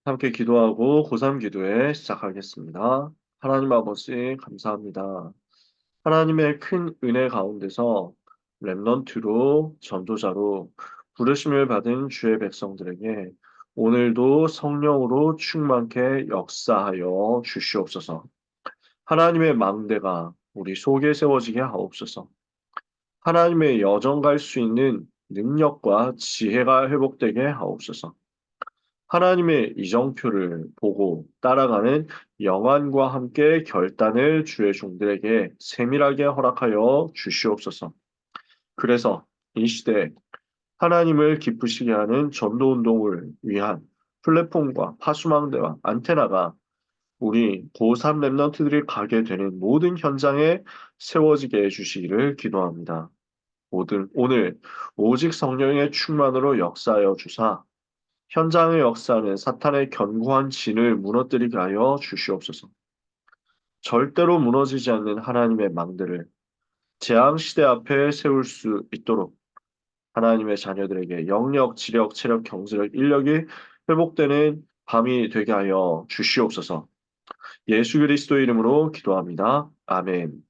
함께 기도하고 고3 기도회 시작하겠습니다. 하나님 아버지 감사합니다. 하나님의 큰 은혜 가운데서 렘넌트로 전도자로 부르심을 받은 주의 백성들에게 오늘도 성령으로 충만케 역사하여 주시옵소서. 하나님의 망대가 우리 속에 세워지게 하옵소서. 하나님의 여정 갈 수 있는 능력과 지혜가 회복되게 하옵소서. 하나님의 이정표를 보고 따라가는 영안과 함께 결단을 주의 종들에게 세밀하게 허락하여 주시옵소서. 그래서 이 시대에 하나님을 기쁘시게 하는 전도운동을 위한 플랫폼과 파수망대와 안테나가 우리 고3 랩런트들이 가게 되는 모든 현장에 세워지게 해주시기를 기도합니다. 오늘 오직 성령의 충만으로 역사하여 주사 현장의 역사는 사탄의 견고한 진을 무너뜨리게 하여 주시옵소서. 절대로 무너지지 않는 하나님의 망대를 재앙 시대 앞에 세울 수 있도록 하나님의 자녀들에게 영력, 지력, 체력, 경제력, 인력이 회복되는 밤이 되게 하여 주시옵소서. 예수 그리스도 이름으로 기도합니다. 아멘.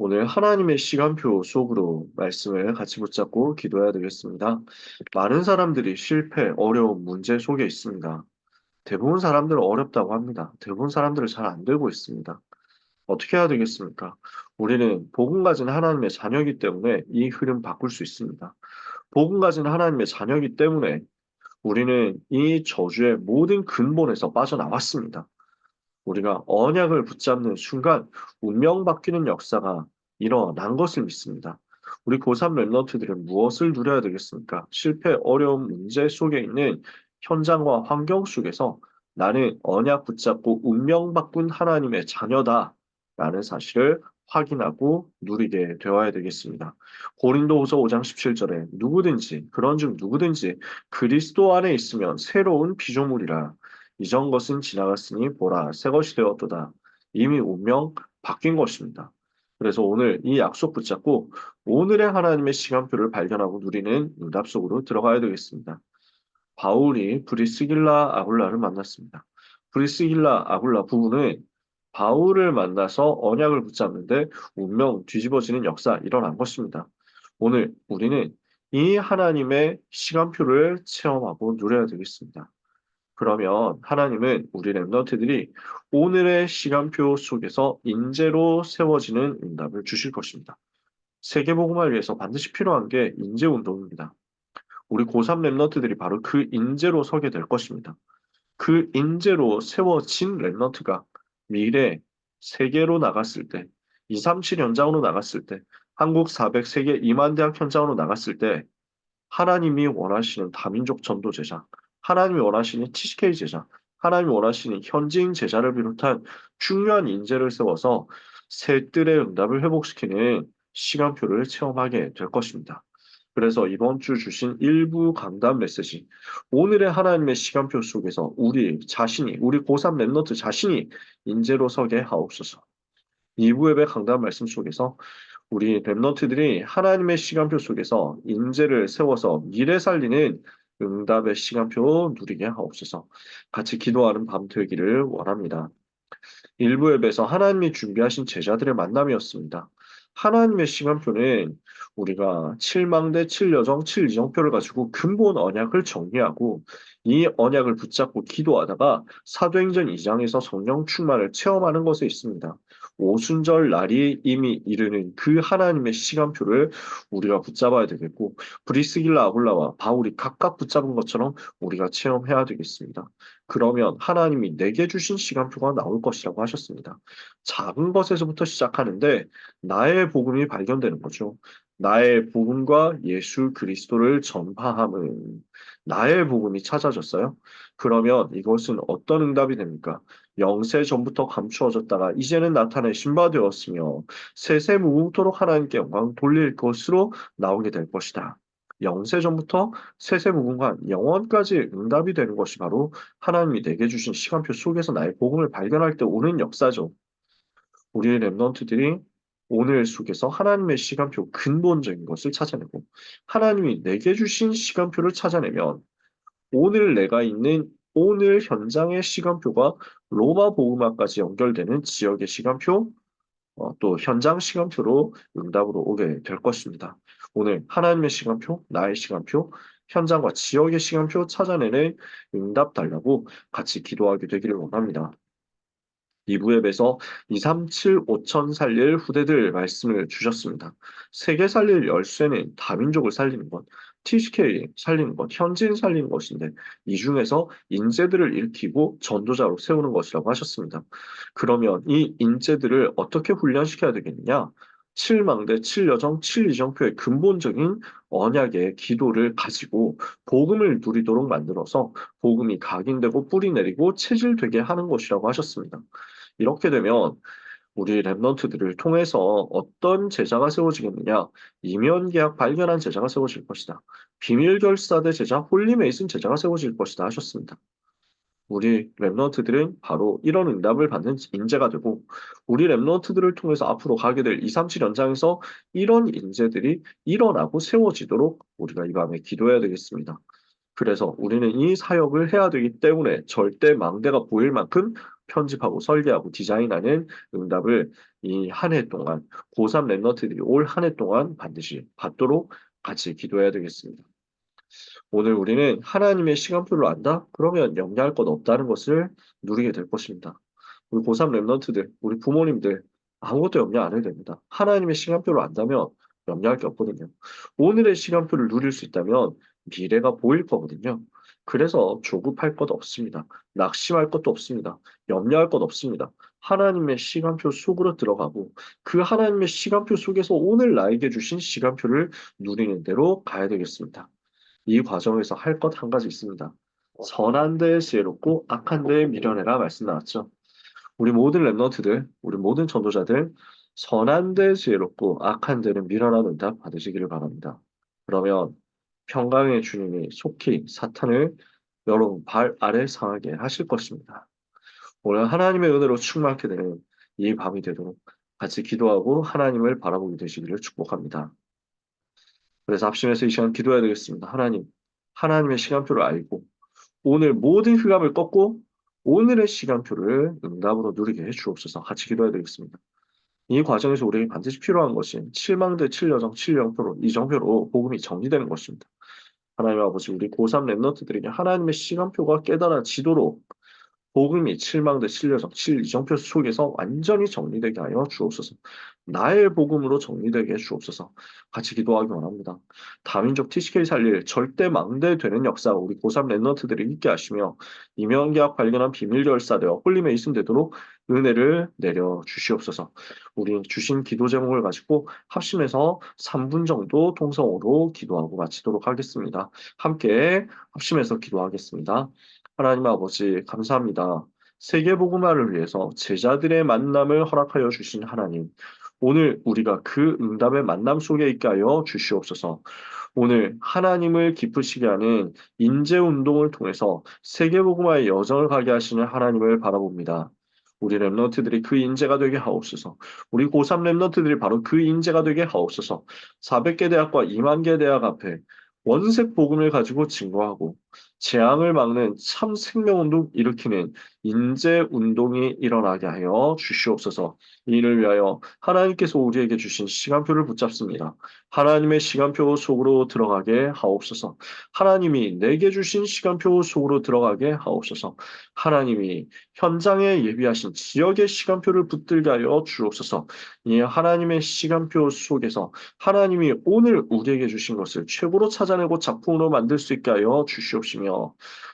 오늘 하나님의 시간표 속으로 말씀을 같이 붙잡고 기도해야 되겠습니다. 많은 사람들이 실패, 어려움, 문제 속에 있습니다. 대부분 사람들은 어렵다고 합니다. 대부분 사람들은 잘 안 되고 있습니다. 어떻게 해야 되겠습니까? 우리는 복음 가진 하나님의 자녀이기 때문에 이 흐름 바꿀 수 있습니다. 복음 가진 하나님의 자녀이기 때문에 우리는 이 저주의 모든 근본에서 빠져나왔습니다. 우리가 언약을 붙잡는 순간 운명 바뀌는 역사가 일어난 것을 믿습니다. 우리 고3 랩런트들은 무엇을 누려야 되겠습니까? 실패, 어려움, 문제 속에 있는 현장과 환경 속에서 나는 언약 붙잡고 운명 바꾼 하나님의 자녀다 라는 사실을 확인하고 누리게 되어야 되겠습니다. 고린도후서 5장 17절에 누구든지 그런 중 누구든지 그리스도 안에 있으면 새로운 피조물이라 이전 것은 지나갔으니 보라 새 것이 되었도다. 이미 운명 바뀐 것입니다. 그래서 오늘 이 약속 붙잡고 오늘의 하나님의 시간표를 발견하고 누리는 응답 속으로 들어가야 되겠습니다. 바울이 브리스길라 아굴라를 만났습니다. 브리스길라 아굴라 부부는 바울을 만나서 언약을 붙잡는데 운명 뒤집어지는 역사 일어난 것입니다. 오늘 우리는 이 하나님의 시간표를 체험하고 누려야 되겠습니다. 그러면 하나님은 우리 랩런트들이 오늘의 시간표 속에서 인재로 세워지는 응답을 주실 것입니다. 세계복음을 위해서 반드시 필요한 게 인재 운동입니다. 우리 고3 랩런트들이 바로 그 인재로 서게 될 것입니다. 그 인재로 세워진 랩런트가 미래 세계로 나갔을 때, 237 현장으로 나갔을 때, 한국 400 세계 2만 대학 현장으로 나갔을 때 하나님이 원하시는 다민족 전도 제자, 하나님이 원하시는 TCK 제자, 하나님이 원하시는 현지인 제자를 비롯한 중요한 인재를 세워서 새들의 응답을 회복시키는 시간표를 체험하게 될 것입니다. 그래서 이번 주 주신 일부 강단 메시지, 오늘의 하나님의 시간표 속에서 우리 자신이, 우리 고3 랩너트 자신이 인재로 서게 하옵소서. 2부 예배 강단 말씀 속에서 우리 랩런트들이 하나님의 시간표 속에서 인재를 세워서 미래 살리는 응답의 시간표 누리게 하옵소서. 같이 기도하는 밤 되기를 원합니다. 일부 앱에서 하나님이 준비하신 제자들의 만남이었습니다. 하나님의 시간표는 우리가 7망대, 7여정, 7이정표를 가지고 근본 언약을 정리하고 이 언약을 붙잡고 기도하다가 사도행전 2장에서 성령 충만을 체험하는 것에 있습니다. 오순절 날이 이미 이르는 그 하나님의 시간표를 우리가 붙잡아야 되겠고 브리스길라 아굴라와 바울이 각각 붙잡은 것처럼 우리가 체험해야 되겠습니다. 그러면 하나님이 내게 주신 시간표가 나올 것이라고 하셨습니다. 작은 것에서부터 시작하는데 나의 복음이 발견되는 거죠. 나의 복음과 예수 그리스도를 전파함은 나의 복음이 찾아졌어요. 그러면 이것은 어떤 응답이 됩니까? 영세 전부터 감추어졌다가 이제는 나타내 신바되었으며 세세 무궁토록 하나님께 영광 돌릴 것으로 나오게 될 것이다. 영세전부터 세세무궁한 영원까지 응답이 되는 것이 바로 하나님이 내게 주신 시간표 속에서 나의 복음을 발견할 때 오는 역사죠. 우리 랩런트들이 오늘 속에서 하나님의 시간표 근본적인 것을 찾아내고 하나님이 내게 주신 시간표를 찾아내면 오늘 내가 있는 오늘 현장의 시간표가 로마 복음화까지 연결되는 지역의 시간표, 또 현장 시간표로 응답으로 오게 될 것입니다. 오늘 하나님의 시간표, 나의 시간표, 현장과 지역의 시간표 찾아내는 응답 달라고 같이 기도하게 되기를 원합니다. 2부앱에서 2, 3, 7, 5천 살릴 후대들 말씀을 주셨습니다. 세계 살릴 열쇠는 다민족을 살리는 것, TCK 살리는 것, 현지인 살리는 것인데 이 중에서 인재들을 일으키고 전도자로 세우는 것이라고 하셨습니다. 그러면 이 인재들을 어떻게 훈련시켜야 되겠느냐? 7망대, 7여정, 7이정표의 근본적인 언약의 기도를 가지고 복음을 누리도록 만들어서 복음이 각인되고 뿌리 내리고 체질되게 하는 것이라고 하셨습니다. 이렇게 되면 우리 랩런트들을 통해서 어떤 제자가 세워지겠느냐? 이면계약 발견한 제자가 세워질 것이다. 비밀결사대 제자, 홀리메이슨 제자가 세워질 것이다 하셨습니다. 우리 랩런트들은 바로 이런 응답을 받는 인재가 되고 우리 랩런트들을 통해서 앞으로 가게 될 237 연장에서 이런 인재들이 일어나고 세워지도록 우리가 이 밤에 기도해야 되겠습니다. 그래서 우리는 이 사역을 해야 되기 때문에 절대 망대가 보일 만큼 편집하고 설계하고 디자인하는 응답을 이 한 해 동안 고3 랩런트들이 올 한 해 동안 반드시 받도록 같이 기도해야 되겠습니다. 오늘 우리는 하나님의 시간표를 안다? 그러면 염려할 것 없다는 것을 누리게 될 것입니다. 우리 고3 랩런트들, 우리 부모님들 아무것도 염려 안 해도 됩니다. 하나님의 시간표를 안다면 염려할 게 없거든요. 오늘의 시간표를 누릴 수 있다면 미래가 보일 거거든요. 그래서 조급할 것 없습니다. 낙심할 것도 없습니다. 염려할 것 없습니다. 하나님의 시간표 속으로 들어가고 그 하나님의 시간표 속에서 오늘 나에게 주신 시간표를 누리는 대로 가야 되겠습니다. 이 과정에서 할 것 한 가지 있습니다. 선한 데에 지혜롭고 악한 데에 미련해라 말씀 나왔죠. 우리 모든 랩런트들, 우리 모든 전도자들 선한 데 지혜롭고 악한 데는 미련한 응답 받으시기를 바랍니다. 그러면 평강의 주님이 속히 사탄을 여러분 발 아래 상하게 하실 것입니다. 오늘 하나님의 은혜로 충만하게 되는 이 밤이 되도록 같이 기도하고 하나님을 바라보게 되시기를 축복합니다. 그래서 합심해서 이 시간 기도해야 되겠습니다. 하나님, 하나님의 시간표를 알고 오늘 모든 흑암을 꺾고 오늘의 시간표를 응답으로 누리게 해 주옵소서. 같이 기도해야 되겠습니다. 이 과정에서 우리에게 반드시 필요한 것이 7망대 7여정 7영표로 이정표로 복음이 정리되는 것입니다. 하나님 아버지 우리 고3 랩너트들에게 하나님의 시간표가 깨달아지도록 복음이 7망대 7여정 7이정표 속에서 완전히 정리되게 하여 주옵소서. 나의 복음으로 정리되게 해 주옵소서. 같이 기도하기 원합니다. 다민족 TCK 살릴 절대 망대되는 역사가 우리 고3 랩런트들이 있게 하시며 이명계약 발견한 비밀결사되어 홀림에 있음되도록 은혜를 내려 주시옵소서. 우리 주신 기도 제목을 가지고 합심해서 3분 정도 통성으로 기도하고 마치도록 하겠습니다. 함께 합심해서 기도하겠습니다. 하나님 아버지, 감사합니다. 세계복음화를 위해서 제자들의 만남을 허락하여 주신 하나님. 오늘 우리가 그 응답의 만남 속에 있게 하여 주시옵소서. 오늘 하나님을 기쁘시게 하는 인재운동을 통해서 세계복음화의 여정을 가게 하시는 하나님을 바라봅니다. 우리 랩런트들이 그 인재가 되게 하옵소서. 우리 고3 랩런트들이 바로 그 인재가 되게 하옵소서. 400개 대학과 2만 개 대학 앞에 원색 복음을 가지고 증거하고 재앙을 막는 참 생명운동 일으키는 인재운동이 일어나게 하여 주시옵소서. 이를 위하여 하나님께서 우리에게 주신 시간표를 붙잡습니다. 하나님의 시간표 속으로 들어가게 하옵소서. 하나님이 내게 주신 시간표 속으로 들어가게 하옵소서. 하나님이 현장에 예비하신 지역의 시간표를 붙들게 하여 주옵소서. 이 하나님의 시간표 속에서 하나님이 오늘 우리에게 주신 것을 최고로 찾아내고 작품으로 만들 수 있게 하여 주시옵시며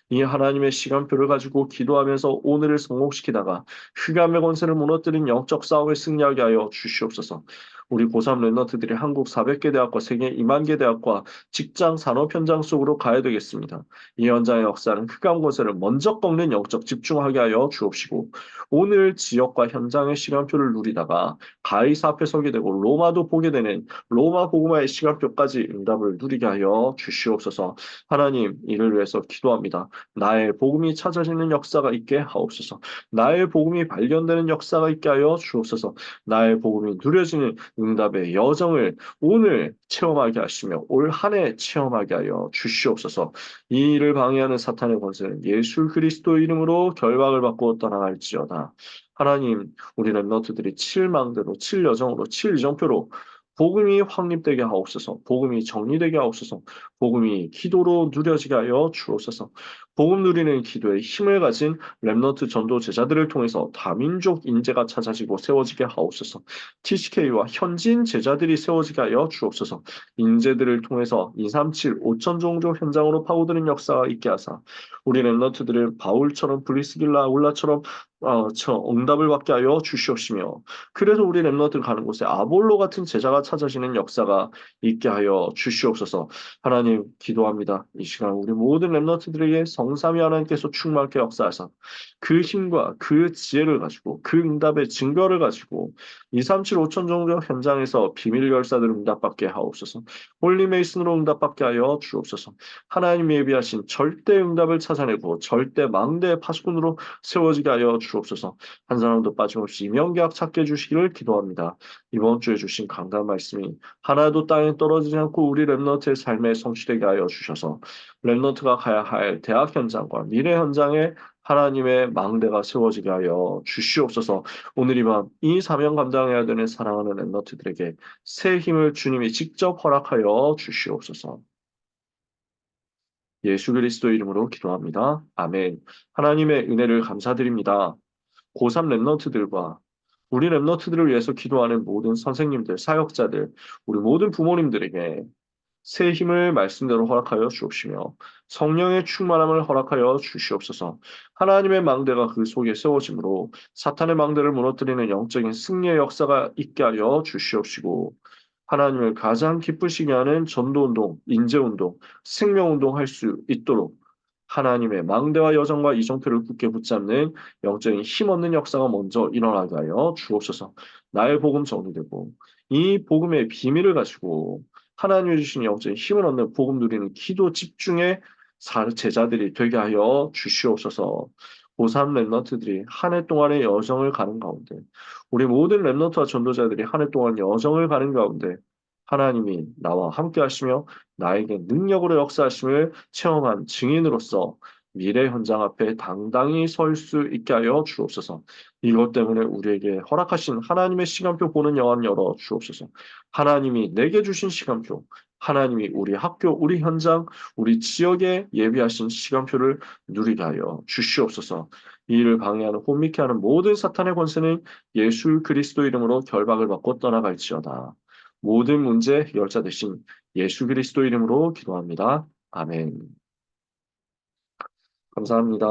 이 하나님의 시간표를 가지고 기도하면서 오늘을 성공시키다가 흑암의 권세를 무너뜨린 영적 싸움에 승리하게 하여 주시옵소서. 우리 고3 랩런트들이 한국 400개 대학과 세계 2만 개 대학과 직장 산업 현장 속으로 가야 되겠습니다. 이 현장의 역사는 흑암 권세를 먼저 꺾는 영적 집중하게 하여 주옵시고 오늘 지역과 현장의 시간표를 누리다가 가이사 앞에 서게 되고 로마도 보게 되는 로마 복음화의 시간표까지 응답을 누리게 하여 주시옵소서. 하나님 이를 위해서 기도합니다. 나의 복음이 찾아지는 역사가 있게 하옵소서. 나의 복음이 발견되는 역사가 있게 하여 주옵소서. 나의 복음이 누려지는 응답의 여정을 오늘 체험하게 하시며 올 한 해 체험하게 하여 주시옵소서. 이 일을 방해하는 사탄의 권세는 예수 그리스도 이름으로 결박을 받고 떠나갈지어다. 하나님, 우리 랩너트들이 칠망대로, 칠여정으로, 칠이정표로 복음이 확립되게 하옵소서. 복음이 정리되게 하옵소서. 복음이 기도로 누려지게 하여 주옵소서. 복음 누리는 기도에 힘을 가진 랩너트 전도 제자들을 통해서 다민족 인재가 찾아지고 세워지게 하옵소서. TCK와 현지인 제자들이 세워지게 하여 주옵소서. 인재들을 통해서 237, 5천 종족 현장으로 파고드는 역사가 있게 하사 우리 랩너트들을 바울처럼 브리스길라 아굴라처럼 응답을 받게 하여 주시옵시며 그래서 우리 랩너트 가는 곳에 아볼로 같은 제자가 찾아지는 역사가 있게 하여 주시옵소서. 하나님 기도합니다. 이 시간 우리 모든 랩너트들에게 성삼위 하나님께서 충만하게 역사하사 그 힘과 그 지혜를 가지고 그 응답의 증거를 가지고 237, 5천 종족 현장에서 비밀 결사들을 응답받게 하옵소서. 홀리메이슨으로 응답받게 하여 주옵소서. 하나님이 예비하신 절대 응답을 찾아내고 절대 망대의 파수꾼으로 세워지게 하여 주옵소서. 한 사람도 빠짐없이 임명계약 찾게 해주시기를 기도합니다. 이번 주에 주신 강단 말씀이 하나도 땅에 떨어지지 않고 우리 랩너트의 삶에 성취되게 하여 주셔서 랩너트가 가야 할 대학 현장과 미래 현장에 하나님의 망대가 세워지게 하여 주시옵소서. 오늘 이밤 이 사명 감당해야 되는 사랑하는 랩너트들에게 새 힘을 주님이 직접 허락하여 주시옵소서. 예수 그리스도 이름으로 기도합니다. 아멘. 하나님의 은혜를 감사드립니다. 고3 랩너트들과 우리 랩너트들을 위해서 기도하는 모든 선생님들, 사역자들, 우리 모든 부모님들에게 새 힘을 말씀대로 허락하여 주옵시며 성령의 충만함을 허락하여 주시옵소서. 하나님의 망대가 그 속에 세워짐으로 사탄의 망대를 무너뜨리는 영적인 승리의 역사가 있게 하여 주시옵시고 하나님을 가장 기쁘시게 하는 전도운동, 인재운동, 생명운동 할 수 있도록 하나님의 망대와 여정과 이정표를 굳게 붙잡는 영적인 힘없는 역사가 먼저 일어나게 하여 주옵소서. 나의 복음 정리되고 이 복음의 비밀을 가지고 하나님이 주신 영적인 힘을 얻는 복음 누리는 기도 집중의 제자들이 되게 하여 주시옵소서. 고3 랩너트들이 한 해 동안의 여정을 가는 가운데 우리 모든 랩너트와 전도자들이 한 해 동안 여정을 가는 가운데 하나님이 나와 함께 하시며 나에게 능력으로 역사하심을 체험한 증인으로서 미래 현장 앞에 당당히 설 수 있게 하여 주옵소서. 이것 때문에 우리에게 허락하신 하나님의 시간표 보는 영안 열어 주옵소서. 하나님이 내게 주신 시간표, 하나님이 우리 학교, 우리 현장, 우리 지역에 예비하신 시간표를 누리게 하여 주시옵소서. 이 일을 방해하는 혼미케 하는 모든 사탄의 권세는 예수 그리스도 이름으로 결박을 받고 떠나갈지어다. 모든 문제 해결자 되신 예수 그리스도 이름으로 기도합니다. 아멘. 감사합니다.